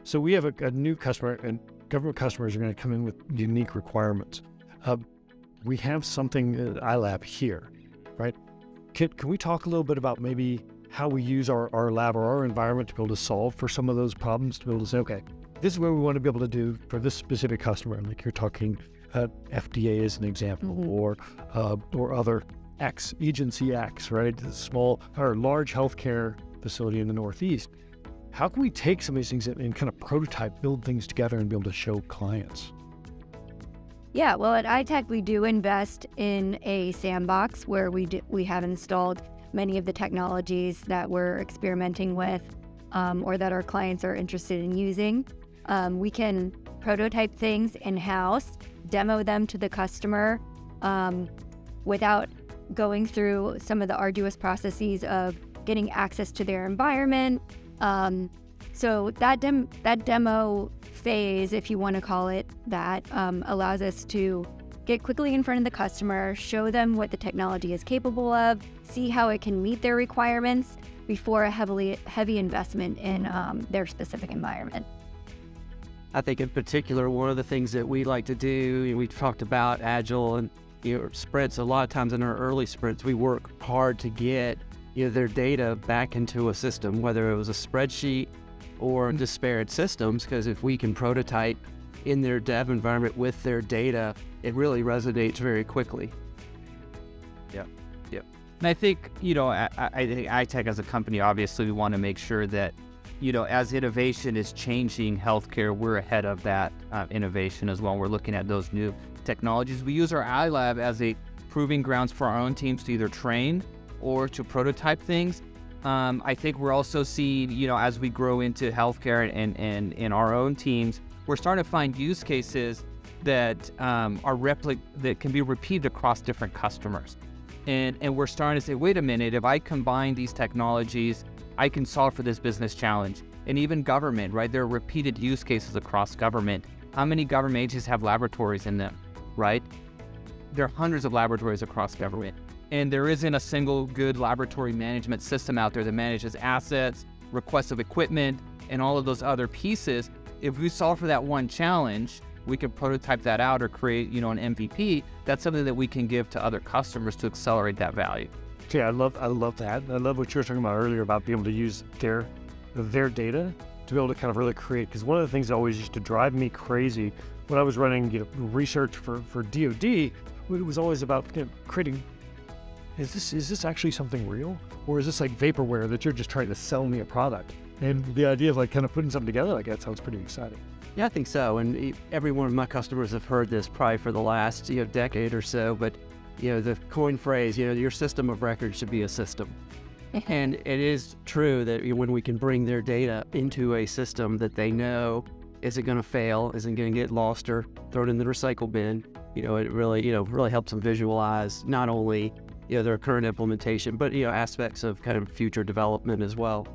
So we have a new customer, and government customers are going to come in with unique requirements. We have something, iLab here, right? Can we talk a little bit about maybe how we use our lab or our environment to be able to solve for some of those problems, to be able to say, okay, this is what we want to be able to do for this specific customer. Like you're talking FDA as an example, or other X, agency X, right? Small or large healthcare facility in the Northeast. How can we take some of these things and kind of prototype, build things together and be able to show clients? Yeah, well, at iTech, we do invest in a sandbox where we have installed many of the technologies that we're experimenting with or that our clients are interested in using. We can prototype things in-house, demo them to the customer without going through some of the arduous processes of getting access to their environment. So that demo phase, if you want to call it that, allows us to get quickly in front of the customer, show them what the technology is capable of, see how it can meet their requirements before a heavy investment in their specific environment. I think in particular, one of the things that we like to do, we've talked about Agile and sprints. A lot of times in our early sprints, we work hard to get their data back into a system, whether it was a spreadsheet or disparate systems, because if we can prototype in their dev environment with their data, it really resonates very quickly. Yeah. And I think, I think iTech as a company, obviously we want to make sure that, as innovation is changing healthcare, we're ahead of that innovation as well. We're looking at those new technologies. We use our iLab as a proving grounds for our own teams to either train or to prototype things. I think we're also seeing, as we grow into healthcare and in our own teams, we're starting to find use cases that that can be repeated across different customers. And we're starting to say, wait a minute, if I combine these technologies, I can solve for this business challenge. And even government, right? There are repeated use cases across government. How many government agencies have laboratories in them, right? There are hundreds of laboratories across government. And there isn't a single good laboratory management system out there that manages assets, requests of equipment, and all of those other pieces. If we solve for that one challenge, we can prototype that out or create, an MVP. That's something that we can give to other customers to accelerate that value. Yeah, I love that. I love what you were talking about earlier about being able to use their data to be able to kind of really create. Because one of the things that always used to drive me crazy when I was running research for DoD, it was always about creating. Is this actually something real, or is this like vaporware that you're just trying to sell me a product? And the idea of kind of putting something together like that sounds pretty exciting. Yeah, I think so. And every one of my customers have heard this probably for the last decade or so. But the coin phrase, your system of record should be a system. And it is true that when we can bring their data into a system that they know isn't going to fail, isn't going to get lost or thrown in the recycle bin, it really helps them visualize not only their current implementation, but aspects of kind of future development as well.